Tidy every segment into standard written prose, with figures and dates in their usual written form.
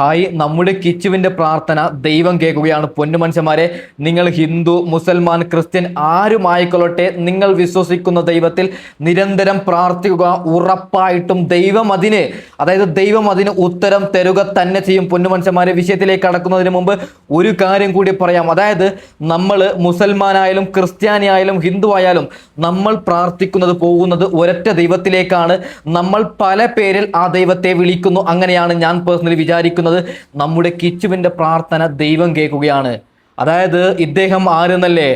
Hi, നമ്മുടെ കിച്ചുവിന്റെ പ്രാർത്ഥന ദൈവം കേൾക്കുകയാണ്. പൊന്നുമനുഷ്യന്മാരെ, നിങ്ങൾ ഹിന്ദു, മുസൽമാൻ, ക്രിസ്ത്യൻ ആരുമായിക്കൊള്ളട്ടെ, നിങ്ങൾ വിശ്വസിക്കുന്ന ദൈവത്തിൽ നിരന്തരം പ്രാർത്ഥിക്കുക. ഉറപ്പായിട്ടും ദൈവം അതിന് ഉത്തരം തരുക തന്നെ ചെയ്യും. പൊന്നുമനുഷ്യന്മാരെ, വിഷയത്തിലേക്ക് കടക്കുന്നതിന് മുമ്പ് ഒരു കാര്യം കൂടി പറയാം. അതായത് നമ്മൾ മുസൽമാനായാലും ക്രിസ്ത്യാനിയായാലും ഹിന്ദു ആയാലും നമ്മൾ പ്രാർത്ഥിക്കുന്നത് പോകുന്നത് ഒരൊറ്റ ദൈവത്തിലേക്കാണ്. നമ്മൾ പല പേരിൽ ആ ദൈവത്തെ വിളിക്കുന്നു. അങ്ങനെയാണ് ഞാൻ പേഴ്സണലി വിചാരിക്കുന്നത്. നമ്മുടെ കിച്ചുവിന്റെ പ്രാർത്ഥന ദൈവം കേൾക്കുകയാണ്. അതായത് ഇദ്ദേഹം ആരെന്നല്ലേ,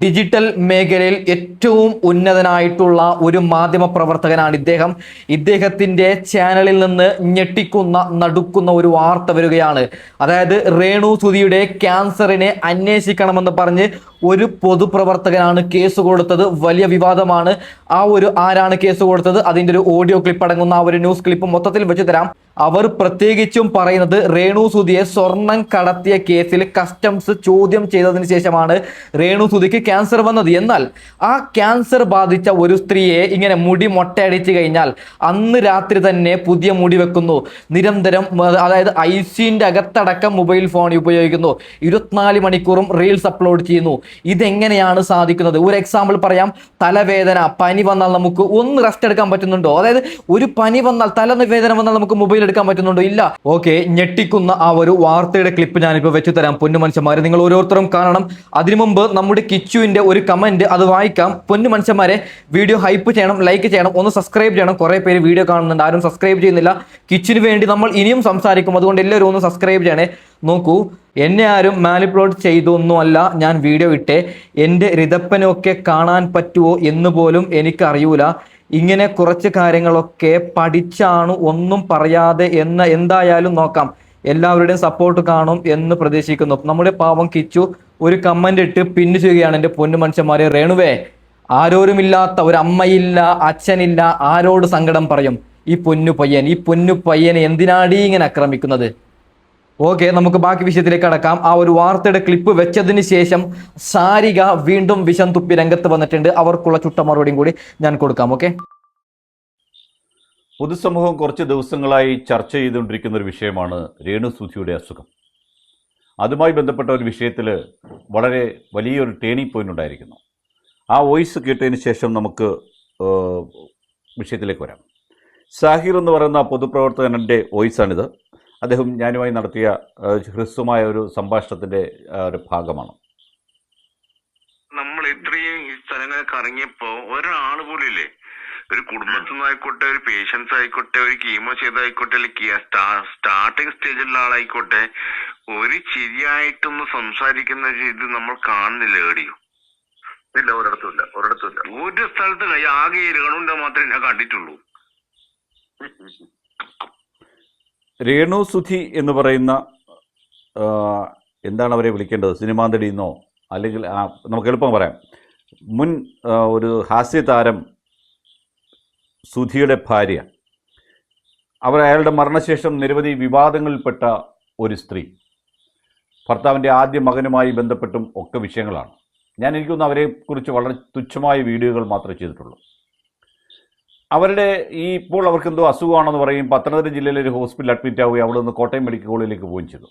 ഡിജിറ്റൽ മേഖലയിൽ ഏറ്റവും ഉന്നതനായിട്ടുള്ള ഒരു മാധ്യമ പ്രവർത്തകനാണ് ഇദ്ദേഹം. ഇദ്ദേഹത്തിൻ്റെ ചാനലിൽ നിന്ന് ഞെട്ടിക്കുന്ന നടുക്കുന്ന ഒരു വാർത്ത വരികയാണ്. അതായത് രേണു സുധിയുടെ ക്യാൻസറിനെ അന്വേഷിക്കണമെന്ന് പറഞ്ഞ് ഒരു പൊതുപ്രവർത്തകനാണ് കേസ് കൊടുത്തത്. വലിയ വിവാദമാണ്. ആരാണ് കേസ് കൊടുത്തത്, അതിൻ്റെ ഒരു ഓഡിയോ ക്ലിപ്പ് അടങ്ങുന്ന ആ ഒരു ന്യൂസ് ക്ലിപ്പ് മൊത്തത്തിൽ വെച്ച് തരാം. അവർ പ്രത്യേകിച്ചും പറയുന്നത് രേണു സുധിയെ സ്വർണം കടത്തിയ കേസിൽ കസ്റ്റംസ് ചോദ്യം ചെയ്തതിന് ശേഷമാണ് രേണു സുധിക്ക് ക്യാൻസർ വന്നത്. എന്നാൽ ആ ക്യാൻസർ ബാധിച്ച ഒരു സ്ത്രീയെ ഇങ്ങനെ മുടി മൊട്ടയടിച്ചു കഴിഞ്ഞാൽ അന്ന് രാത്രി തന്നെ പുതിയ മുടി വെക്കുന്നു. നിരന്തരം, അതായത് ഐസിയുടെ അകത്തടക്കം മൊബൈൽ ഫോൺ ഉപയോഗിക്കുന്നു. 24 മണിക്കൂറും റീൽസ് അപ്ലോഡ് ചെയ്യുന്നു. ഇതെങ്ങനെയാണ് സാധിക്കുന്നത്? ഒരു എക്സാമ്പിൾ പറയാം. തലവേദന, പനി വന്നാൽ നമുക്ക് ഒന്ന് റെസ്റ്റ് എടുക്കാൻ പറ്റുന്നുണ്ടോ? അതായത് ഒരു പനി വന്നാൽ, തലവേദന വന്നാൽ നമുക്ക് മൊബൈൽ എടുക്കാൻ പറ്റുന്നുണ്ടോ? ഇല്ല. ഓക്കെ, ഞെട്ടിക്കുന്ന ആ ഒരു വാർത്തയുടെ ക്ലിപ്പ് ഞാനിപ്പോൾ വെച്ചു തരാം. പൊന്നുമനുഷ്യന്മാരെ, നിങ്ങൾ ഓരോരുത്തരും കാണണം. അതിനു മുമ്പ് നമ്മുടെ കിച്ചുവിന്റെ ഒരു കമന്റ് അത് വായിക്കാം. പൊന്നുമനുഷ്യന്മാരെ, വീഡിയോ ഹൈപ്പ് ചെയ്യണം, ലൈക്ക് ചെയ്യണം, ഒന്ന് സബ്സ്ക്രൈബ് ചെയ്യണം. കുറെ പേര് വീഡിയോ കാണുന്നുണ്ട്, ആരും സബ്സ്ക്രൈബ് ചെയ്യുന്നില്ല. കിച്ചിന് വേണ്ടി നമ്മൾ ഇനിയും സംസാരിക്കും, അതുകൊണ്ട് എല്ലാവരും ഒന്ന് സബ്സ്ക്രൈബ് ചെയ്യണേ. നോക്കൂ, എന്നെ ആരും മാനിപ്പുലേറ്റ് ചെയ്തൊന്നുമല്ല ഞാൻ വീഡിയോ ഇട്ടേ. എൻ്റെ ഋതപ്പനൊക്കെ കാണാൻ പറ്റുമോ എന്ന് പോലും എനിക്കറിയൂല. ഇങ്ങനെ കുറച്ച് കാര്യങ്ങളൊക്കെ പഠിച്ചാണ് ഒന്നും പറയാതെ എന്തായാലും നോക്കാം. എല്ലാവരുടെയും സപ്പോർട്ട് കാണും എന്ന് പ്രതീക്ഷിക്കുന്നു. നമ്മുടെ പാവം കിച്ചു ഒരു കമന്റ് ഇട്ട് പിന്നു ചെയ്യുകയാണ്. എൻ്റെ പൊന്നു മനുഷ്യന്മാരെ, രേണുവേ, ആരോരുമില്ലാത്ത ഒരു അമ്മയില്ല, അച്ഛനില്ല, ആരോട് സങ്കടം പറയും? ഈ പൊന്നു പയ്യനെ എന്തിനാടി ഇങ്ങനെ ആക്രമിക്കുന്നത്? ഓക്കെ, നമുക്ക് ബാക്കി വിഷയത്തിലേക്ക് കടക്കാം. ആ ഒരു വാർത്തയുടെ ക്ലിപ്പ് വെച്ചതിന് ശേഷം സാരിക വീണ്ടും വിഷം തുപ്പി രംഗത്ത് വന്നിട്ടുണ്ട്. അവർക്കുള്ള ചുട്ട മറുപടിയും കൂടി ഞാൻ കൊടുക്കാം. ഓക്കെ, പൊതുസമൂഹം കുറച്ച് ദിവസങ്ങളായി ചർച്ച ചെയ്തുകൊണ്ടിരിക്കുന്ന ഒരു വിഷയമാണ് രേണു സുധിയുടെ അസുഖം. അതുമായി ബന്ധപ്പെട്ട ഒരു വിഷയത്തിൽ വളരെ വലിയൊരു ടേണിംഗ് പോയിന്റ് ഉണ്ടായിരിക്കുന്നു. ആ വോയിസ് കേട്ടതിന് ശേഷം നമുക്ക് വിഷയത്തിലേക്ക് വരാം. സാഹിർ എന്ന് പറയുന്ന പൊതുപ്രവർത്തകൻ്റെ വോയിസാണിത്. അദ്ദേഹം ഞാനുമായി നടത്തിയ ഹ്രസ്വമായ ഒരു സംഭാഷണത്തിന്റെ ഒരു ഭാഗമാണ്. നമ്മൾ ഇത്രയും ഈ സ്ഥലങ്ങളൊക്കെ ഇറങ്ങിയപ്പോ ഒരാൾ പോലും ഇല്ലേ, ഒരു കുടുംബത്തിൽ നിന്നായിക്കോട്ടെ, ഒരു പേഷ്യൻസ് ആയിക്കോട്ടെ, ഒരു കീമോ ചെയ്തായിക്കോട്ടെ, അല്ലെങ്കിൽ സ്റ്റാർട്ടിങ് സ്റ്റേജിലുള്ള ആളായിക്കോട്ടെ, ഒരു ശരിയായിട്ടൊന്ന് സംസാരിക്കുന്ന ഇത് നമ്മൾ കാണുന്നില്ല. എവിടെയോ ഇല്ല, ഒരിടത്തുമില്ല. ഒരു സ്ഥലത്ത് ആകെ രേണുവിന്റെ മാത്രമേ ഞാൻ കണ്ടിട്ടുള്ളൂ. രേണു സുധി എന്ന് പറയുന്ന, എന്താണ് അവരെ വിളിക്കേണ്ടത്, സിനിമാന്തടി എന്നോ, അല്ലെങ്കിൽ നമുക്ക് എളുപ്പം പറയാം, മുൻ ഒരു ഹാസ്യതാരം സുധിയുടെ ഭാര്യ. അയാളുടെ മരണശേഷം നിരവധി വിവാദങ്ങളിൽപ്പെട്ട ഒരു സ്ത്രീ. ഭർത്താവിൻ്റെ ആദ്യ മകനുമായി ബന്ധപ്പെട്ടും ഒക്കെ വിഷയങ്ങളാണ്. എനിക്കൊന്ന് അവരെക്കുറിച്ച് വളരെ തുച്ഛമായ വീഡിയോകൾ മാത്രമേ ചെയ്തിട്ടുള്ളൂ. അവരുടെ ഇപ്പോൾ അവർക്ക് എന്തോ അസുഖമാണെന്ന് പറയും. പത്തനംതിട്ട ജില്ലയിലെ ഒരു ഹോസ്പിറ്റലിൽ അഡ്മിറ്റ് ആവുകയും അവിടെ നിന്ന് കോട്ടയം മെഡിക്കൽ കോളേജിലേക്ക് പോവുകയും ചെയ്തു.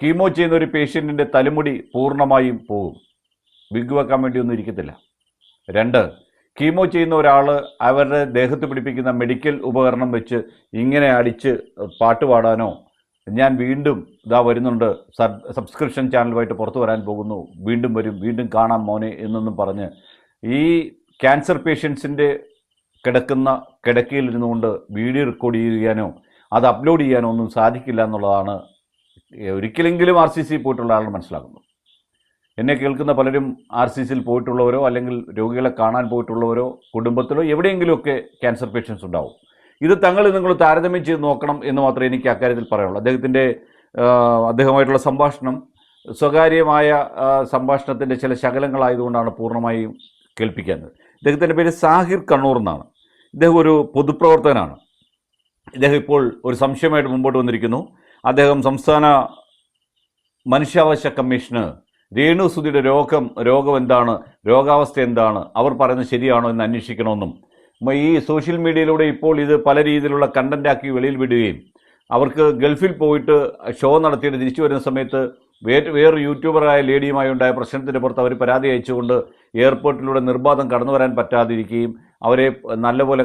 കീമോ ചെയ്യുന്ന ഒരു പേഷ്യൻറ്റിൻ്റെ തലമുടി പൂർണ്ണമായും പോകും. വിഗ് വെക്കാൻ വേണ്ടിയൊന്നും ഇരിക്കത്തില്ല. 2, കീമോ ചെയ്യുന്ന ഒരാൾ അവരുടെ ദേഹത്ത് പിടിപ്പിക്കുന്ന മെഡിക്കൽ ഉപകരണം വെച്ച് ഇങ്ങനെ അടിച്ച് പാട്ട് പാടാനോ, ഞാൻ വീണ്ടും വരുന്നുണ്ട്, സബ്സ്ക്രിപ്ഷൻ ചാനലുമായിട്ട് പുറത്തു വരാൻ പോകുന്നു, വീണ്ടും വരും, വീണ്ടും കാണാം മോനെ എന്നൊന്നും പറഞ്ഞ് ഈ ക്യാൻസർ പേഷ്യൻസിൻ്റെ കിടക്കുന്ന കിടക്കയിൽ ഇരുന്നുകൊണ്ട് വീഡിയോ റെക്കോർഡ് ചെയ്യാനോ അത് അപ്ലോഡ് ചെയ്യാനോ ഒന്നും സാധിക്കില്ല എന്നുള്ളതാണ് ഒരിക്കലെങ്കിലും RCC പോയിട്ടുള്ള ആൾ മനസ്സിലാക്കുന്നത്. എന്നെ കേൾക്കുന്ന പലരും RCCയിൽ പോയിട്ടുള്ളവരോ അല്ലെങ്കിൽ രോഗികളെ കാണാൻ പോയിട്ടുള്ളവരോ കുടുംബത്തിലോ എവിടെയെങ്കിലുമൊക്കെ ക്യാൻസർ പേഷ്യൻസ് ഉണ്ടാവും. ഇത് നിങ്ങൾ താരതമ്യം ചെയ്ത് നോക്കണം എന്ന് മാത്രമേ എനിക്ക് അക്കാര്യത്തിൽ പറയാനുള്ളൂ. അദ്ദേഹമായിട്ടുള്ള സംഭാഷണം സ്വകാര്യമായ സംഭാഷണത്തിൻ്റെ ചില ശകലങ്ങളായതുകൊണ്ടാണ് പൂർണ്ണമായും കേൾപ്പിക്കുന്നത്. ഇദ്ദേഹത്തിൻ്റെ പേര് സാഹിർ കണ്ണൂർ എന്നാണ്. ഇദ്ദേഹം ഒരു പൊതുപ്രവർത്തകനാണ്. ഇദ്ദേഹം ഇപ്പോൾ ഒരു സംശയമായിട്ട് മുമ്പോട്ട് വന്നിരിക്കുന്നു. അദ്ദേഹം സംസ്ഥാന മനുഷ്യാവകാശ കമ്മീഷന് രേണു സുധിയുടെ രോഗം എന്താണ്, രോഗാവസ്ഥ എന്താണ്, അവർ പറയുന്നത് ശരിയാണോ എന്ന് അന്വേഷിക്കണമെന്നും ഈ സോഷ്യൽ മീഡിയയിലൂടെ ഇപ്പോൾ ഇത് പല രീതിയിലുള്ള കണ്ടന്റാക്കി വെളിയിൽ വിടുകയും അവർക്ക് ഗൾഫിൽ പോയിട്ട് ഷോ നടത്തിയിട്ട് തിരിച്ചു വരുന്ന സമയത്ത് വേറൊരു യൂട്യൂബറായ ലേഡിയുമായി ഉണ്ടായ പ്രശ്നത്തിൻ്റെ പുറത്ത് അവർ പരാതി അയച്ചുകൊണ്ട് എയർപോർട്ടിലൂടെ നിർബാധം കടന്നു വരാൻ പറ്റാതിരിക്കുകയും അവരെ നല്ലപോലെ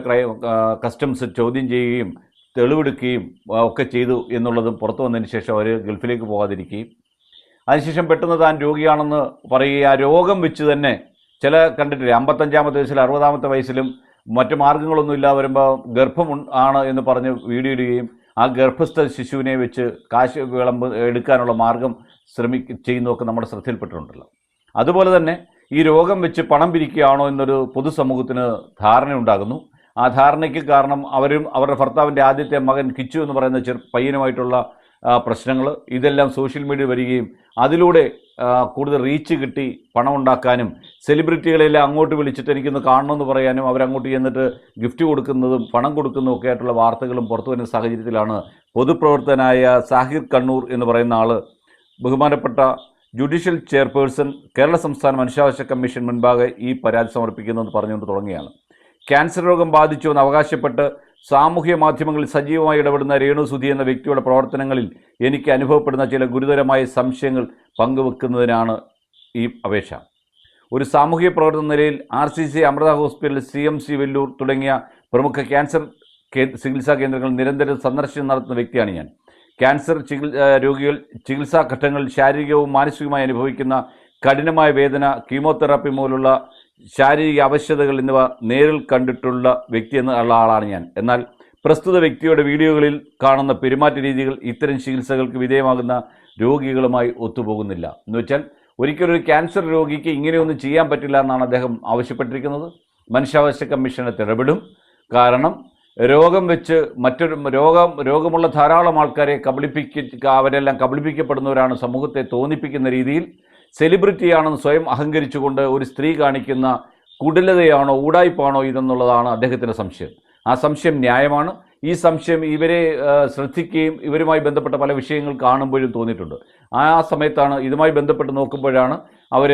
കസ്റ്റംസ് ചോദ്യം ചെയ്യുകയും തെളിവെടുക്കുകയും ഒക്കെ ചെയ്തു എന്നുള്ളതും പുറത്തു വന്നതിന് ശേഷം അവർ ഗൾഫിലേക്ക് പോകാതിരിക്കുകയും അതിനുശേഷം പെട്ടെന്ന് താൻ രോഗിയാണെന്ന് പറയുകയും ആ രോഗം വെച്ച് തന്നെ ചില കണ്ടിട്ടില്ലേ 55-ാമത്തെ വയസ്സിൽ 60-ാമത്തെ വയസ്സിലും മറ്റു മാർഗ്ഗങ്ങളൊന്നും ഇല്ലാതെ വരുമ്പോൾ ഗർഭം ആണ് എന്ന് പറഞ്ഞ് വീഡിയോ ഇടുകയും ആ ഗർഭസ്ഥ ശിശുവിനെ വെച്ച് കാശ് എടുക്കാനുള്ള മാർഗം ചെയ്യുന്നതൊക്കെ നമ്മുടെ ശ്രദ്ധയിൽപ്പെട്ടിട്ടുണ്ടല്ലോ. അതുപോലെ തന്നെ ഈ രോഗം വെച്ച് പണം പിരിക്കുകയാണോ എന്നൊരു പൊതുസമൂഹത്തിന് ധാരണയുണ്ടാകുന്നു. ആ ധാരണയ്ക്ക് കാരണം അവരും അവരുടെ ഭർത്താവിൻ്റെ ആദ്യത്തെ മകൻ കിച്ചു എന്ന് പറയുന്ന പയ്യനുമായിട്ടുള്ള പ്രശ്നങ്ങൾ, ഇതെല്ലാം സോഷ്യൽ മീഡിയ വരികയും അതിലൂടെ കൂടുതൽ റീച്ച് കിട്ടി പണം ഉണ്ടാക്കാനും സെലിബ്രിറ്റികളെല്ലാം അങ്ങോട്ട് വിളിച്ചിട്ട് എനിക്കൊന്ന് കാണണമെന്ന് പറയാനും അവരങ്ങോട്ട് ചെന്നിട്ട് ഗിഫ്റ്റ് കൊടുക്കുന്നതും പണം കൊടുക്കുന്നതും ഒക്കെ ആയിട്ടുള്ള വാർത്തകളും പുറത്തു വരുന്ന സാഹചര്യത്തിലാണ് പൊതുപ്രവർത്തകനായ സാഹിർ കണ്ണൂർ എന്ന് പറയുന്ന ആൾ ബഹുമാനപ്പെട്ട ജുഡീഷ്യൽ ചെയർപേഴ്സൺ കേരള സംസ്ഥാന മനുഷ്യാവകാശ കമ്മീഷൻ മുൻപാകെ ഈ പരാതി സമർപ്പിക്കുന്നതെന്ന് പറഞ്ഞുകൊണ്ട് തുടങ്ങിയാണ്. ക്യാൻസർ രോഗം ബാധിച്ചു എന്ന് അവകാശപ്പെട്ട് സാമൂഹ്യ മാധ്യമങ്ങളിൽ സജീവമായി ഇടപെടുന്ന രേണു സുധി എന്ന വ്യക്തിയുടെ പ്രവർത്തനങ്ങളിൽ എനിക്ക് അനുഭവപ്പെടുന്ന ചില ഗുരുതരമായ സംശയങ്ങൾ പങ്കുവെക്കുന്നതിനാണ് ഈ അപേക്ഷ. ഒരു സാമൂഹിക പ്രവർത്തന നിലയിൽ RCC, Amrita hospital, CMC Vellore തുടങ്ങിയ പ്രമുഖ ക്യാൻസർ ചികിത്സാ കേന്ദ്രങ്ങൾ നിരന്തരം സന്ദർശനം നടത്തുന്ന വ്യക്തിയാണ് ഞാൻ. ക്യാൻസർ രോഗികൾ ചികിത്സാ ഘട്ടങ്ങളിൽ ശാരീരികവും മാനസികവുമായി അനുഭവിക്കുന്ന കഠിനമായ വേദന, കീമോതെറാപ്പി മൂലമുള്ള ശാരീരിക അവശതകൾ എന്നിവ നേരിൽ കണ്ടിട്ടുള്ള വ്യക്തി എന്നുള്ള ആളാണ് ഞാൻ. എന്നാൽ പ്രസ്തുത വ്യക്തിയുടെ വീഡിയോകളിൽ കാണുന്ന പെരുമാറ്റ രീതികൾ ഇത്തരം ചികിത്സകൾക്ക് വിധേയമാകുന്ന രോഗികളുമായി ഒത്തുപോകുന്നില്ല. എന്ന് വെച്ചാൽ ഒരിക്കലും ഒരു ക്യാൻസർ രോഗിക്ക് ഇങ്ങനെയൊന്നും ചെയ്യാൻ പറ്റില്ല എന്നാണ് അദ്ദേഹം ആവശ്യപ്പെട്ടിരിക്കുന്നത്. മനുഷ്യാവകാശ കമ്മീഷനെ ഇടപെടും. കാരണം രോഗം വെച്ച് മറ്റൊരു രോഗമുള്ള ധാരാളം ആൾക്കാരെ അവരെല്ലാം കബളിപ്പിക്കപ്പെടുന്നവരാണ് സമൂഹത്തെ തോന്നിപ്പിക്കുന്ന രീതിയിൽ സെലിബ്രിറ്റിയാണെന്ന് സ്വയം അഹങ്കരിച്ചുകൊണ്ട് ഒരു സ്ത്രീ കാണിക്കുന്ന കുടിലതയാണോ ഊടായ്പാണോ ഇതെന്നുള്ളതാണ് അദ്ദേഹത്തിൻ്റെ സംശയം. ആ സംശയം ന്യായമാണ്. ഈ സംശയം ഇവരെ ശ്രദ്ധിക്കുകയും ഇവരുമായി ബന്ധപ്പെട്ട പല വിഷയങ്ങൾ കാണുമ്പോഴും തോന്നിയിട്ടുണ്ട്. ആ സമയത്താണ് ഇതുമായി ബന്ധപ്പെട്ട് നോക്കുമ്പോഴാണ് അവർ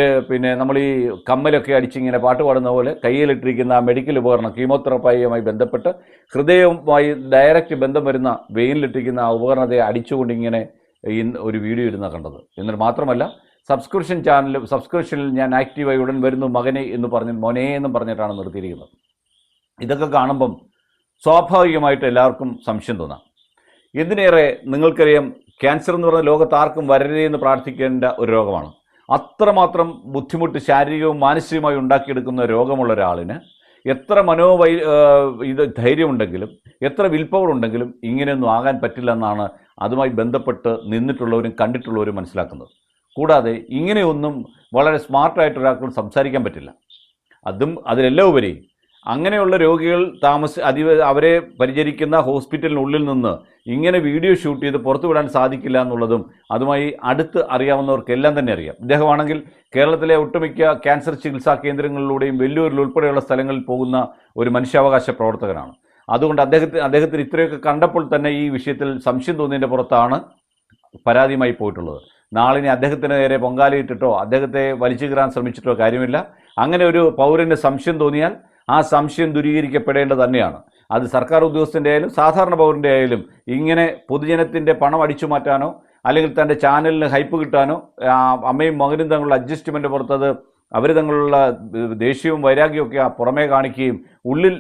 നമ്മൾ ഈ കമ്മലൊക്കെ അടിച്ചിങ്ങനെ പാട്ട് പാടുന്ന പോലെ കയ്യിലിട്ടിരിക്കുന്ന മെഡിക്കൽ ഉപകരണം കീമോതെറാപ്പിയുമായി ബന്ധപ്പെട്ട് ഹൃദയവുമായി ഡയറക്റ്റ് ബന്ധം വരുന്ന വെയിനിലിട്ടിരിക്കുന്ന ആ ഉപകരണത്തെ അടിച്ചുകൊണ്ടിങ്ങനെ ഒരു വീഡിയോ ഇടുന്ന കണ്ടത്. എന്നിട്ട് മാത്രമല്ല സബ്സ്ക്രിപ്ഷനിൽ ഞാൻ ആക്റ്റീവായി ഉടൻ വരുന്നു മോനെ എന്നും പറഞ്ഞിട്ടാണ് നിർത്തിയിരിക്കുന്നത്. ഇതൊക്കെ കാണുമ്പം സ്വാഭാവികമായിട്ട് എല്ലാവർക്കും സംശയം തോന്നാം. എന്തിനേറെ നിങ്ങൾക്കറിയാം, ക്യാൻസർ എന്ന് പറയുന്ന ലോകത്ത് ആർക്കും വരരുതേ എന്ന് പ്രാർത്ഥിക്കേണ്ട ഒരു രോഗമാണ്. അത്രമാത്രം ബുദ്ധിമുട്ട് ശാരീരികവും മാനസികമായി ഉണ്ടാക്കിയെടുക്കുന്ന രോഗമുള്ള ഒരാളിന് എത്ര ധൈര്യമുണ്ടെങ്കിലും എത്ര വിൽപ്പവർ ഉണ്ടെങ്കിലും ഇങ്ങനെയൊന്നും ആകാൻ പറ്റില്ല എന്നാണ് അതുമായി ബന്ധപ്പെട്ട് നിന്നിട്ടുള്ളവരും കണ്ടിട്ടുള്ളവരും മനസ്സിലാക്കുന്നത്. കൂടാതെ ഇങ്ങനെയൊന്നും വളരെ സ്മാർട്ടായിട്ടൊരാൾക്കും സംസാരിക്കാൻ പറ്റില്ല. അതിലെല്ലാം ഉപരി അങ്ങനെയുള്ള രോഗികൾ അവരെ പരിചരിക്കുന്ന ഹോസ്പിറ്റലിനുള്ളിൽ നിന്ന് ഇങ്ങനെ വീഡിയോ ഷൂട്ട് ചെയ്ത് പുറത്തുവിടാൻ സാധിക്കില്ല എന്നുള്ളതും അതുമായി അടുത്ത് അറിയാവുന്നവർക്കെല്ലാം തന്നെ അറിയാം. ഇദ്ദേഹമാണെങ്കിൽ കേരളത്തിലെ ഒട്ടുമിക്ക ക്യാൻസർ ചികിത്സാ കേന്ദ്രങ്ങളിലൂടെയും വെല്ലൂരിൽ ഉൾപ്പെടെയുള്ള സ്ഥലങ്ങളിൽ പോകുന്ന ഒരു മനുഷ്യാവകാശ പ്രവർത്തകനാണ്. അതുകൊണ്ട് അദ്ദേഹത്തിന് ഇത്രയൊക്കെ കണ്ടപ്പോൾ തന്നെ ഈ വിഷയത്തിൽ സംശയം തോന്നിയതിൻ്റെ പുറത്താണ് പരാതിയുമായി പോയിട്ടുള്ളത്. നാളിനെ അദ്ദേഹത്തിന് നേരെ പൊങ്കാലയിട്ടിട്ടോ അദ്ദേഹത്തെ വലിച്ചു കീറാൻ ശ്രമിച്ചിട്ടോ കാര്യമില്ല. അങ്ങനെ ഒരു പൗരന് സംശയം തോന്നിയാൽ ആ സംശയം ദൂരീകരിക്കപ്പെടേണ്ടത് തന്നെയാണ്. അത് സർക്കാർ ഉദ്യോഗസ്ഥൻ്റെ ആയാലും സാധാരണ പൗരൻ്റെ ആയാലും ഇങ്ങനെ പൊതുജനത്തിൻ്റെ പണം അടിച്ചു മാറ്റാനോ അല്ലെങ്കിൽ തൻ്റെ ചാനലിന് ഹൈപ്പ് കിട്ടാനോ അമ്മയും മകനും തമ്മിലുള്ള അഡ്ജസ്റ്റ്മെൻറ്റ് പുറത്തത് അവർ തങ്ങളുള്ള ദേഷ്യവും വൈരാഗ്യമൊക്കെ പുറമേ കാണിക്കുകയും ഉള്ളിൽ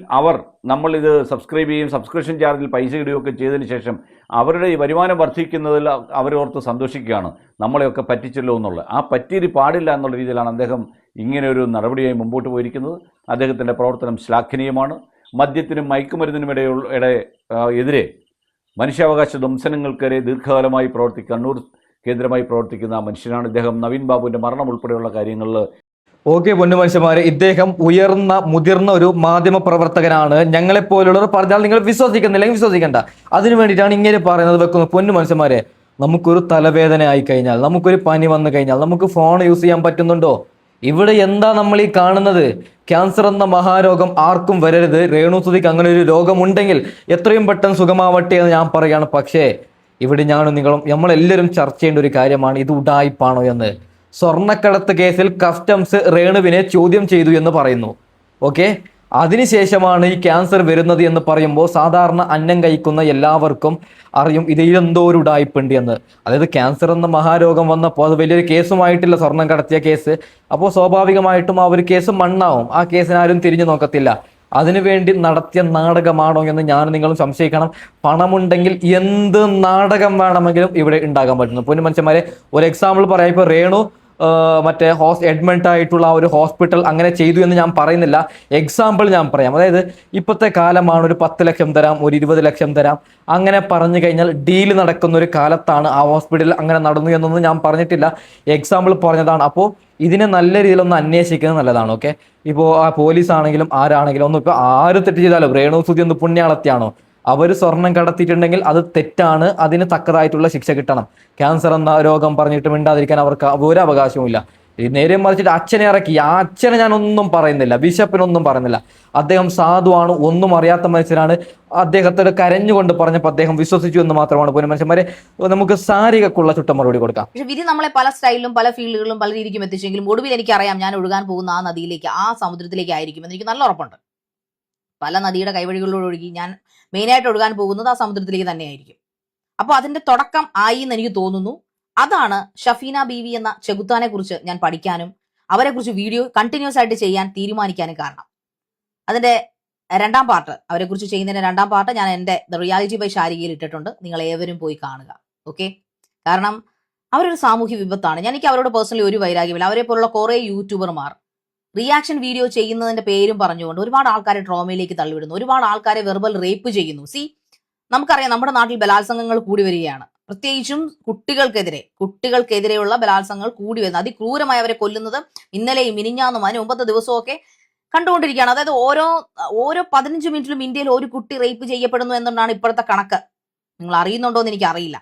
നമ്മളിത് സബ്സ്ക്രൈബ് ചെയ്യുകയും സബ്സ്ക്രിപ്ഷൻ ചാർജിൽ പൈസ ഇടുകയൊക്കെ ചെയ്തതിന് ശേഷം അവരുടെ ഈ വരുമാനം വർദ്ധിക്കുന്നതിൽ അവരോർത്ത് സന്തോഷിക്കുകയാണ് നമ്മളെയൊക്കെ പറ്റിച്ചല്ലോ എന്നുള്ളത്. ആ പറ്റിയത് പാടില്ല എന്നുള്ള രീതിയിലാണ് അദ്ദേഹം ഇങ്ങനെ ഒരു നടപടിയായി മുമ്പോട്ട് പോയിരിക്കുന്നത്. അദ്ദേഹത്തിൻ്റെ പ്രവർത്തനം ശ്ലാഘനീയമാണ്. മദ്യത്തിനും മയക്കുമരുന്നിനും എതിരെ മനുഷ്യാവകാശ ധ്വംസനങ്ങൾക്കെതിരെ ദീർഘകാലമായി കണ്ണൂർ കേന്ദ്രമായി പ്രവർത്തിക്കുന്ന മനുഷ്യനാണ് ഇദ്ദേഹം. നവീൻ ബാബുവിൻ്റെ മരണം ഉൾപ്പെടെയുള്ള കാര്യങ്ങളിൽ ഓക്കെ പൊന്നുമനുഷ്യന്മാരെ, ഇദ്ദേഹം മുതിർന്ന ഒരു മാധ്യമ പ്രവർത്തകനാണ്. ഞങ്ങളെപ്പോലുള്ളവർ പറഞ്ഞാൽ നിങ്ങൾ വിശ്വസിക്കുന്നില്ലെങ്കിൽ വിശ്വസിക്കണ്ട. അതിനു വേണ്ടിയിട്ടാണ് ഇങ്ങനെ പറയുന്നത് വെക്കുന്നത്. പൊന്നുമനുഷ്യന്മാരെ, നമുക്കൊരു തലവേദന ആയി കഴിഞ്ഞാൽ, നമുക്കൊരു പനി വന്നു കഴിഞ്ഞാൽ നമുക്ക് ഫോൺ യൂസ് ചെയ്യാൻ പറ്റുന്നുണ്ടോ? ഇവിടെ എന്താ നമ്മൾ ഈ കാണുന്നത്? ക്യാൻസർ എന്ന മഹാരോഗം ആർക്കും വരരുത്. രേണു സുധിക്ക് അങ്ങനെ ഒരു രോഗമുണ്ടെങ്കിൽ എത്രയും പെട്ടെന്ന് സുഖമാവട്ടെ എന്ന് ഞാൻ പറയുകയാണ്. പക്ഷേ ഇവിടെ നമ്മളെല്ലാവരും ചർച്ച ചെയ്യേണ്ട ഒരു കാര്യമാണ്, ഇത് ഉഡായിപ്പാണോ എന്ന്. സ്വർണ്ണക്കടത്ത് കേസിൽ കസ്റ്റംസ് രേണുവിനെ ചോദ്യം ചെയ്തു എന്ന് പറയുന്നു. ഓക്കെ, അതിനുശേഷമാണ് ഈ ക്യാൻസർ വരുന്നത് എന്ന് പറയുമ്പോൾ സാധാരണ അന്നം കഴിക്കുന്ന എല്ലാവർക്കും അറിയും ഇതിലെന്തോ ഒരു ഉടായ്പുണ്ട് എന്ന്. അതായത് ക്യാൻസർ എന്ന മഹാരോഗം വന്നപ്പോൾ അത് വലിയൊരു കേസുമായിട്ടില്ല, സ്വർണം കടത്തിയ കേസ്. അപ്പോൾ സ്വാഭാവികമായിട്ടും ആ ഒരു കേസ് മണ്ണാവും, ആ കേസിന് ആരും തിരിഞ്ഞു നോക്കത്തില്ല. അതിനുവേണ്ടി നടത്തിയ നാടകമാണോ എന്ന് ഞാൻ നിങ്ങളും സംശയിക്കണം. പണമുണ്ടെങ്കിൽ എന്ത് നാടകം വേണമെങ്കിലും ഇവിടെ ഉണ്ടാകാൻ പറ്റുന്നു. പൊന്നു മനുഷ്യന്മാരെ, ഒരു എക്സാമ്പിൾ പറയാം. ഇപ്പോൾ രേണു മറ്റേ അഡ്മിറ്റ് ആയിട്ടുള്ള ആ ഒരു ഹോസ്പിറ്റൽ അങ്ങനെ ചെയ്തു എന്ന് ഞാൻ പറയുന്നില്ല, എക്സാമ്പിൾ ഞാൻ പറയാം. അതായത് ഇപ്പോഴത്തെ കാലമാണ് ഒരു 10 ലക്ഷം തരാം, ഒരു 20 ലക്ഷം തരാം, അങ്ങനെ പറഞ്ഞു കഴിഞ്ഞാൽ ഡീല് നടക്കുന്ന ഒരു കാലത്താണ്. ആ ഹോസ്പിറ്റലിൽ അങ്ങനെ നടന്നു എന്നൊന്നും ഞാൻ പറഞ്ഞിട്ടില്ല, എക്സാമ്പിൾ പറഞ്ഞതാണ്. അപ്പോൾ ഇതിനെ നല്ല രീതിയിലൊന്ന് അന്വേഷിക്കുന്നത് നല്ലതാണ്. ഓക്കെ, ഇപ്പോൾ ആ പോലീസ് ആണെങ്കിലും ആരാണെങ്കിലും ഒന്നും, ഇപ്പോൾ ആര് തെറ്റ് ചെയ്താലും രേണു സുധി ഒന്ന് പുണ്യാളത്തിയാണോ? അവർ സ്വർണം കടത്തിയിട്ടുണ്ടെങ്കിൽ അത് തെറ്റാണ്, അതിന് തക്കതായിട്ടുള്ള ശിക്ഷ കിട്ടണം. ക്യാൻസർ എന്ന രോഗം പറഞ്ഞിട്ട് മിണ്ടാതിരിക്കാൻ അവർക്ക് ഒരു അവകാശവുമില്ല. നേരെ മറിച്ചിട്ട് അച്ഛനെ ഇറക്കി, ആ അച്ഛനെ ഞാൻ ഒന്നും പറയുന്നില്ല, ബിഷപ്പിനൊന്നും പറയുന്നില്ല. അദ്ദേഹം സാധുവാണ്, ഒന്നും അറിയാത്ത മനുഷ്യനാണ്. അദ്ദേഹത്തോട് കരഞ്ഞുകൊണ്ട് പറഞ്ഞപ്പോൾ അദ്ദേഹം വിശ്വസിച്ചു എന്ന് മാത്രമാണ്. പോലും മനുഷ്യന്മാരെ, നമുക്ക് സാരികക്കുള്ള ചുട്ട മറുപടി കൊടുക്കാം. പക്ഷെ വിധി നമ്മളെ പല സ്റ്റൈലിലും പല ഫീൽഡുകളിലും പല രീതിക്കും എത്തിച്ചെങ്കിലും ഒടുവിൽ എനിക്കറിയാം ഞാൻ ഒഴുകാൻ പോകുന്ന ആ നദിയിലേക്ക്, ആ സമുദ്രത്തിലേക്ക് ആയിരിക്കുമെന്ന് എനിക്ക് നല്ല ഉറപ്പുണ്ട്. പല നദിയുടെ കൈവഴികളിലൂടെ ഒഴുകി ഞാൻ മെയിനായിട്ട് ഒഴുകാൻ പോകുന്നത് ആ സമുദ്രത്തിലേക്ക് തന്നെയായിരിക്കും. അപ്പോൾ അതിന്റെ തുടക്കം ആയി എന്ന് എനിക്ക് തോന്നുന്നു. അതാണ് ഷഫീന ബീവി എന്ന ചെകുത്താനെ കുറിച്ച് ഞാൻ പഠിക്കാനും അവരെ കുറിച്ച് വീഡിയോ കണ്ടിന്യൂസ് ആയിട്ട് ചെയ്യാൻ തീരുമാനിക്കാനും കാരണം. അതിന്റെ രണ്ടാം പാർട്ട്, അവരെ കുറിച്ച് ചെയ്യുന്നതിന്റെ രണ്ടാം പാർട്ട് ഞാൻ എൻ്റെ ദ റിയാലിറ്റി ബൈ ശാരികയിൽ ഇട്ടിട്ടുണ്ട്. നിങ്ങൾ ഏവരും പോയി കാണുക. ഓക്കെ, കാരണം അവരൊരു സാമൂഹ്യ വിപത്താണ്. എനിക്ക് അവരോട് പേഴ്സണലി ഒരു വൈരാഗ്യമില്ല. അവരെ പോലുള്ള കുറെ യൂട്യൂബർമാർ റിയാക്ഷൻ വീഡിയോ ചെയ്യുന്നതിന്റെ പേരും പറഞ്ഞുകൊണ്ട് ഒരുപാട് ആൾക്കാരെ ട്രോമയിലേക്ക് തള്ളിവിടുന്നു, ഒരുപാട് ആൾക്കാരെ വെർബൽ റേപ്പ് ചെയ്യുന്നു. നമുക്കറിയാം നമ്മുടെ നാട്ടിൽ ബലാത്സംഗങ്ങൾ കൂടി വരികയാണ്. പ്രത്യേകിച്ചും കുട്ടികൾക്കെതിരെയുള്ള ബലാത്സംഗങ്ങൾ കൂടി വരുന്നത്, അതിക്രൂരമായി അവരെ കൊല്ലുന്നത് ഇന്നലെയും മിനിഞ്ഞാന്നും അതിന് മുമ്പത്തെ ദിവസവും ഒക്കെ കണ്ടുകൊണ്ടിരിക്കുകയാണ്. അതായത് ഓരോ 15 മിനിറ്റിലും ഇന്ത്യയിൽ ഒരു കുട്ടി റേപ്പ് ചെയ്യപ്പെടുന്നു എന്നാണ് ഇപ്പോഴത്തെ കണക്ക്. നിങ്ങൾ അറിയുന്നുണ്ടോ എന്ന് എനിക്ക് അറിയില്ല.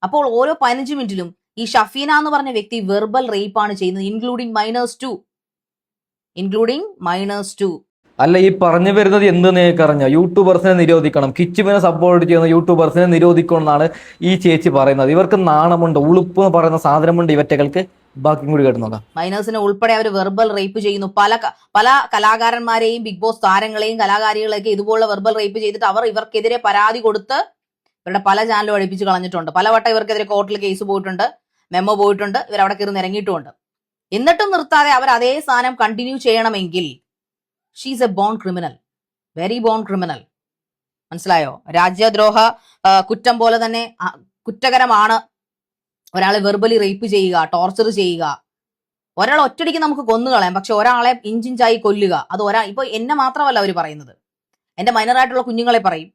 അപ്പോൾ ഓരോ 15 മിനിറ്റിലും ഈ ഷഫീന എന്ന് പറഞ്ഞ വ്യക്തി വെർബൽ റേപ്പാണ് ചെയ്യുന്നത്, ഇൻക്ലൂഡിങ് മൈനേഴ്സ് ടു. അല്ല, ഈ പറഞ്ഞു വരുന്നത് എന്ത് നിങ്ങൾക്കറിഞ്ഞ? യൂട്യൂബേഴ്സിനെ നിരോധിക്കണം, കിച്ചുവിനെ സപ്പോർട്ട് ചെയ്യുന്ന യൂട്യൂബേഴ്സിനെ നിരോധിക്കണം എന്നാണ് ഈ ചേച്ചി പറയുന്നത്. ഇവർക്ക് നാണമുണ്ട്, ഉളുപ്പ് എന്ന് പറയുന്ന സാധനമുണ്ട് ഇവറ്റകൾക്ക്. ബാക്കിയും കൂടി കേട്ട് നോക്കാം. മൈനേഴ്സിനെ ഉൾപ്പെടെ അവർ വെർബൽ റേപ്പ് ചെയ്യുന്നു. പല കലാകാരന്മാരെയും ബിഗ് ബോസ് താരങ്ങളെയും കലാകാരികളെയൊക്കെ ഇതുപോലുള്ള വെർബൽ റേപ്പ് ചെയ്തിട്ട് ഇവർക്കെതിരെ പരാതി കൊടുത്ത് ഇവരുടെ പല ചാനലും അഴിപ്പിച്ച് കളഞ്ഞിട്ടുണ്ട്. പലവട്ടം ഇവർക്കെതിരെ കോർട്ടിൽ കേസ് പോയിട്ടുണ്ട്, മെമ്മോ പോയിട്ടുണ്ട്, ഇവരവിടെ കയറി ഇറങ്ങിയിട്ടുമുണ്ട്. എന്നിട്ടും നിർത്താതെ അവർ അതേ സാധനം കണ്ടിന്യൂ ചെയ്യണമെങ്കിൽ she's a born criminal, very bone criminal. മനസ്സിലായോ? രാജ്യദ്രോഹ കുറ്റം പോലെ തന്നെ കുറ്റകരമാണ് ഒരാളെ വെർബലി റേപ്പ് ചെയ്യുക, ടോർച്ചർ ചെയ്യുക. ഒരാൾ ഒറ്റടിക്ക് നമുക്ക് കൊന്നുകളയാം, പക്ഷെ ഒരാളെ ഇഞ്ചിഞ്ചായി കൊല്ലുക, അത് ഇപ്പൊ എന്നെ മാത്രമല്ല അവർ പറയുന്നത്, എന്റെ മൈനറായിട്ടുള്ള കുഞ്ഞുങ്ങളെ പറയും.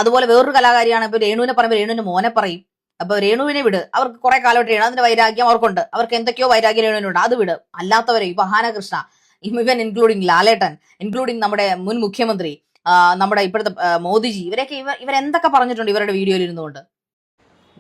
അതുപോലെ വേറൊരു കലാകാരിയാണ്, ഇപ്പൊ രേണുവിനെ പറയുമ്പോൾ രേണുവിന്റെ മോനെ പറയും. അപ്പൊ രേണുവിനെ വിട്, അവർക്ക് കുറെ കാലമായിട്ട് രേണു അതിന്റെ വൈരാഗ്യം അവർക്കുണ്ട്, അവർക്ക് എന്തൊക്കെയോ വൈരാഗ്യം രേണുവിനുണ്ട്, അത് വിട്. അല്ലാത്തവരെ ഇപ്പൊ ഹാനകൃഷ്ണ, ഇവൻ ഇൻക്ലൂഡിങ് ലാലേട്ടൻ, ഇൻക്ലൂഡിങ് നമ്മുടെ മുൻ മുഖ്യമന്ത്രി, നമ്മുടെ ഇപ്പോഴത്തെ മോദിജി, ഇവരെന്തൊക്കെ പറഞ്ഞിട്ടുണ്ട് ഇവരുടെ വീഡിയോയിൽ ഇരുന്നുകൊണ്ട്.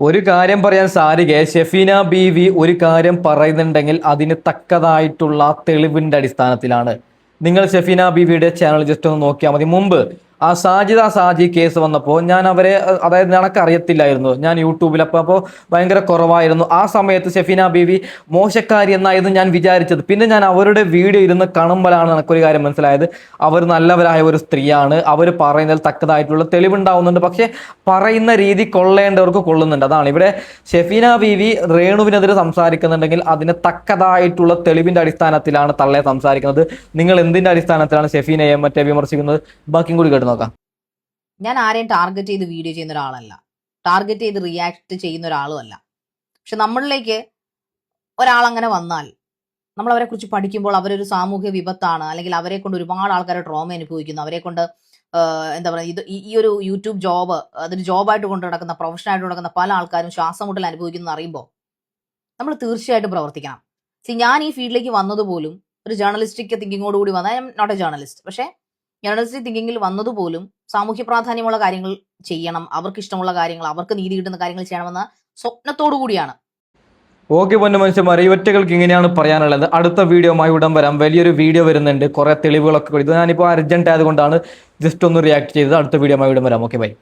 ഒരു കാര്യം പറയാൻ സാരികെ, ഷെഫീന ബീവി ഒരു കാര്യം പറയുന്നുണ്ടെങ്കിൽ അതിന് തക്കതായിട്ടുള്ള തെളിവിന്റെ അടിസ്ഥാനത്തിലാണ്. നിങ്ങൾ ഷെഫീന ബീവിയുടെ ചാനൽ ജസ്റ്റ് ഒന്ന് നോക്കിയാൽ മതി. മുമ്പ് ആ സാജി കേസ് വന്നപ്പോൾ ഞാൻ അവരെ, അതായത് എനിക്കറിയത്തില്ലായിരുന്നു, ഞാൻ യൂട്യൂബിൽ അപ്പോൾ ഭയങ്കര കുറവായിരുന്നു. ആ സമയത്ത് ഷെഫീന ബീവി മോശക്കാരി എന്നായിരുന്നു ഞാൻ വിചാരിച്ചത്. പിന്നെ ഞാൻ അവരുടെ വീഡിയോ ഇരുന്ന് കാണുമ്പോഴാണ് എനിക്കൊരു കാര്യം മനസ്സിലായത്, അവർ നല്ലവരായ ഒരു സ്ത്രീയാണ്, അവർ പറയുന്നതിൽ തക്കതായിട്ടുള്ള തെളിവുണ്ടാവുന്നുണ്ട്. പക്ഷേ പറയുന്ന രീതി കൊള്ളേണ്ടവർക്ക് കൊള്ളുന്നുണ്ട്. അതാണ് ഇവിടെ ഷെഫീന ബീവി രേണുവിനെതിരെ സംസാരിക്കുന്നുണ്ടെങ്കിൽ അതിന് തക്കതായിട്ടുള്ള തെളിവിന്റെ അടിസ്ഥാനത്തിലാണ് തള്ളെ സംസാരിക്കുന്നത്. നിങ്ങൾ എന്തിന്റെ അടിസ്ഥാനത്തിലാണ് ഷെഫീനയെ വിമർശിക്കുന്നത്? ബാക്കിയും കൂടി കേട്ടു നോക്കാം. ഞാൻ ആരെയും ടാർഗറ്റ് ചെയ്ത് വീഡിയോ ചെയ്യുന്ന ഒരാളല്ല, ടാർഗറ്റ് ചെയ്ത് റിയാക്ട് ചെയ്യുന്ന ഒരാളും അല്ല. പക്ഷെ നമ്മളിലേക്ക് ഒരാൾ അങ്ങനെ വന്നാൽ നമ്മൾ അവരെ കുറിച്ച് പഠിക്കുമ്പോൾ അവരൊരു സാമൂഹ്യ വിപത്താണ്, അല്ലെങ്കിൽ അവരെ കൊണ്ട് ഒരുപാട് ആൾക്കാർ ട്രോമ അനുഭവിക്കുന്നു, അവരെ കൊണ്ട് എന്താ പറയുക, ഈ ഒരു യൂട്യൂബ് ജോബ് അതൊരു ജോബായിട്ട് കൊണ്ട് നടക്കുന്ന, പ്രൊഫഷനായിട്ട് നടക്കുന്ന പല ആൾക്കാരും ശ്വാസം മുട്ടൽ അനുഭവിക്കുന്നു അറിയുമ്പോൾ നമ്മൾ തീർച്ചയായിട്ടും പ്രവർത്തിക്കണം. ഞാൻ ഈ ഫീൽഡിലേക്ക് വന്നതുപോലും ഒരു ജേർണലിസ്റ്റിക് തിങ്കിങ്ങോട് കൂടി വന്നാൽ, I am not a journalist, പക്ഷേ ജേർണലിസ്റ്റിക് തിങ്കിങ്ങിൽ വന്നതുപോലും സാമൂഹ്യ പ്രാധാന്യമുള്ള കാര്യങ്ങൾ ചെയ്യണം, അവർക്ക് ഇഷ്ടമുള്ള കാര്യങ്ങൾ, അവർക്ക് നീതി കിട്ടുന്ന കാര്യങ്ങൾ ചെയ്യണമെന്ന സ്വപ്നത്തോടു കൂടിയാണ്. ഓക്കെ പൊന്നു മനുഷ്യന്മാരെ, ഈ ഒറ്റകൾക്ക് ഇങ്ങനെയാണ് പറയാനുള്ളത്. അടുത്ത വീഡിയോമായി ഉടൻ വരാം. വലിയൊരു വീഡിയോ വരുന്നുണ്ട്, കുറെ തെളിവുകളൊക്കെ. ഇത് ഞാനിപ്പോൾ അർജന്റ് ആയതുകൊണ്ടാണ് ജസ്റ്റ് ഒന്ന് റിയാക്ട് ചെയ്തത്. അടുത്ത വീഡിയോമായി ഉടൻ വരാം. Okay, by.